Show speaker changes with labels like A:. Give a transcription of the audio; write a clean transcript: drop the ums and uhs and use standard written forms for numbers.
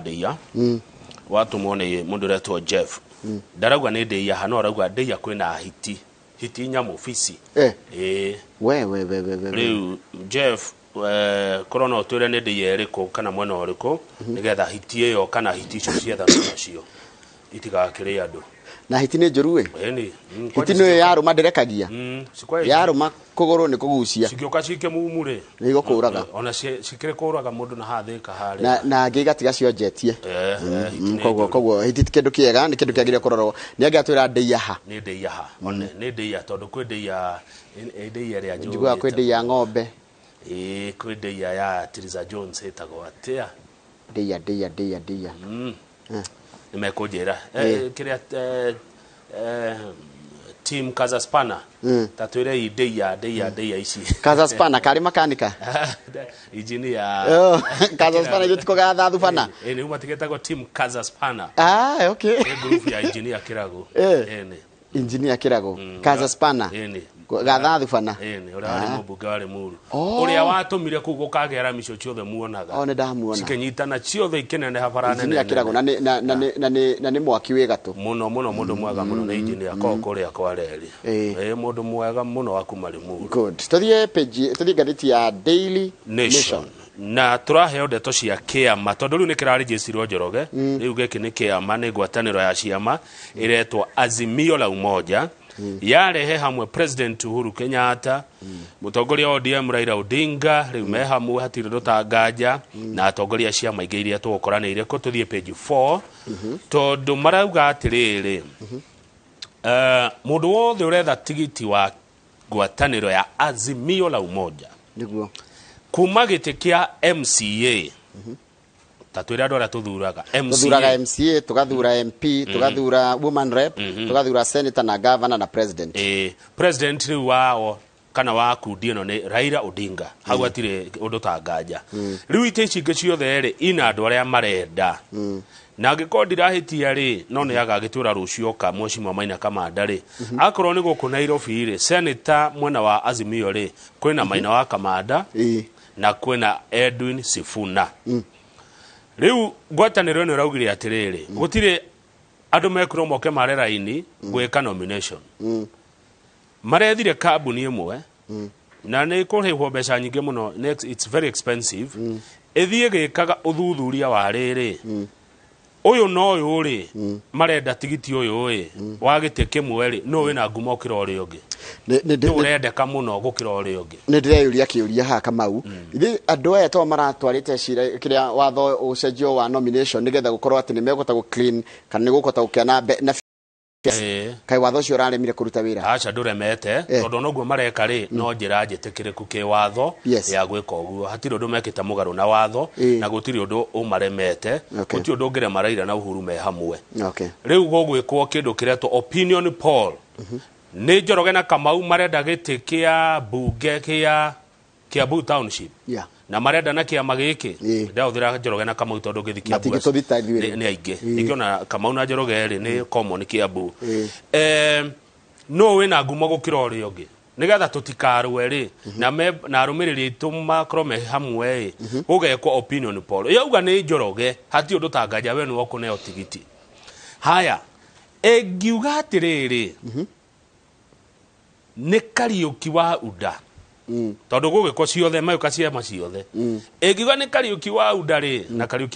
A: Ndeia watu muone mundu retwo Jeff ndaragwa ni Ndeia hano aragwa Ndeia kwina hiti nyamu ofisi
B: we
A: riu Jeff korona utwire ni Ndeia eriko kana mwena uriko nigetha hiti iyo kana hiti icio cietha nacio itigakire andu
B: na hiti ni njuru we
A: ni
B: hiti no yaruma ndirekagia yaruma kuguru ni kugucia
A: cigioka cike mumure
B: ni gukuraga
A: ona cikire kuraga mundu na hathika hari
B: na ngigatiga cionjetie koguo hiti kindu kiega ni kindu kiagire kurorwo ni angiatwira Ndeia ha
A: ni Ndeia ha one ni Ndeia tondu kwi Ndeia ria
B: njigua kwi Ndeia ng'ombe
A: kwi Ndeia ya Tiriza Jones etagwo atia
B: Ndeia
A: nimekujira kiria team Kazaspana tatwire Ndeia ici
B: Kazaspana kari makanika
A: engineer
B: Kazaspana gitiko gatha thubana
A: ni umatigetago team Kazaspana
B: okay
A: group ya engineer Kirago
B: engineer Kirago Kazaspana gatha thubana
A: ora ari mubunge wari muru uria watumire ku gukagera mico ciothe muonaga
B: ne ndamuona
A: cikenyitana ciothe ikenene habarane
B: engineer Kirago na ni mwaki we gatu
A: muno mundu mwega muno na engineer kuria kwareri mundu mwega muno wakumari muru
B: good tuthie page tuthie gatheti ya Daily Nation
A: na turaheo ndeto cia kiama tondu riu ni kirarejistirwo Njoroge riu giki ni kiama ni ngwataniro ya ciama iretwa Azimio la Umoja yarehe hamwe President Uhuru Kenyatta mutongoria ODM Raila Odinga riu me hamwe hatire rutanganja na atongoria ciama ingĩ iria tugukoranĩire ko tuthie page 4 tondu marauga atiriri mundu wothe uretha tigiti wa ngwatanĩro ya Azimio la Umoja
B: niguo
A: kuma gĩtĩ kia MCA tatwira ndora tuthuraga
B: MCA tugathura MP tugathura woman rep tugathura senator na governor na president
A: president riu wao kana wa kundi no ni Raila Odinga hau atire undu tanganja riu ite cingĩ ciothe ri ina andu aria marenda na ngikondira hitia ri no ni agagitura rucio ka Mheshimiwa Maina Kamanda ri akorwo ni guku Nairobi ri senator mwena wa Azimio ri kwina Maina wa Kamanda na kwina Edwin Sifuna riu ngwatanĩro ni raugire atiriri gutire andu mekuro moke marera-ini gwika nomination marethire kambuni imwe na ni kurihwo mbeca nyingĩ muno it's very expensive ethie gikaga uthuthuria wa riri uyu no uyu ri marenda tigiti uyu ri wa gĩtĩ kĩmwe ri no wina ngumo kira ũrĩa ũngĩ ni urendeka muno gukira ũrĩa ũngĩ
B: ni ndireyuria kiuria ha Kamau ithi andu aya to maratwarite cira kiria watho ucenjio wa nomination nigetha gukorwo ati ni megota gu clean kana ni gukota gukiana na kai watho ucio uraremire kuruta wira
A: acha nduremete tondu noguo mareka ri no njira njitikiriku ki watho ya gwika uguo hatiri undu mekita mugaru na watho na gutiri undu umaremete gutiri undu ngire maraira na Uhuru me hamwe riu gugwikwo kindu kiretwo opinion poll ni Njoroge na Kamau marenda gĩtĩ kia bunge kia Kiambu Township na marenda na kiama gĩkĩ ndaũthira Njoroge na Kamau tondu gĩthi Kiambu ni aingĩ nikiona Kamau na Njoroge ri ni common Kiambu no wina ngumo gukira ũrĩa ũngĩ nigetha tutikarwe ri na arumiriri itu makorwo me hamwe gugekwo opinion poll yauga ni Njoroge hati undu tanganja we ni wokuneo tigiti haya engiuga atiriri ni Kariuki wa UDA tondu gugikwo ciothe mayuka ciema ciothe engiuga ni Kariuki wa UDA ri na Kariuki